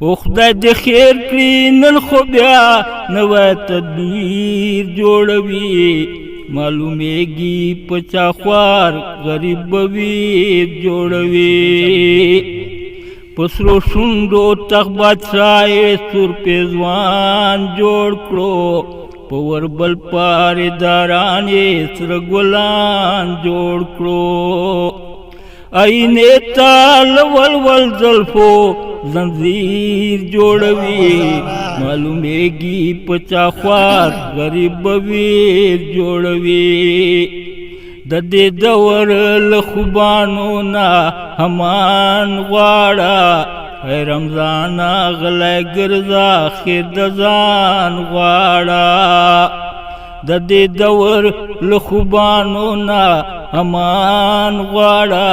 او خدای د خیر کړي نن خو بیا نوی تدبیر جوړوي معلومیږي په چا خوار غریب به ویر جوړوي په سرو شونډو تخ بادشاه یې سور پیزوان جوړ کړو په وربل پارېداران یې سره ګلان جوړ کړو آینې ته له ولول زلفو زنځیر جوړوي معلومیږي په چا خوار غریب به ویر جوړوي د دې دور له خوبانو نه همان غواړه ای رمضان غلی ګرځه خیر د ځان غواړه د دې دور له خوبانو نه همان غواړه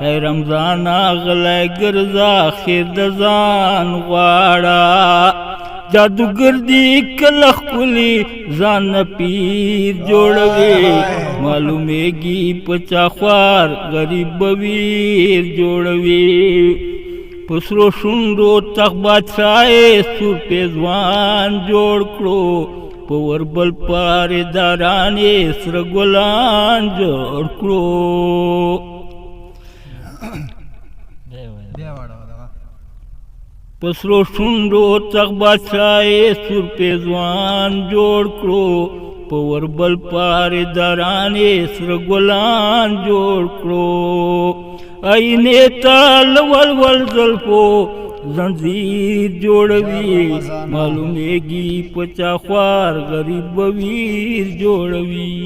ای رمضان غلی ګرځه خیر د ځان غواړه جادوګر دی کله ښکلي ځان پیر جوړوي معلومیږي په چا خوار غریب به ویر جوړوي په سرو شونډو تخ بادشاه یې سور پیزوان جوړ کړو په وربل پارېداران یې سره ګلان جوړ کړو په سرو شونډو تخ بادشاه یې سور پیزوان جوړ کړو په وربل پارېداران یې سره ګلان جوړ کړو آینې ته له ولول زلفو زنځیر جوړوي معلومیږي په چا خوار غریب به ویر جوړوي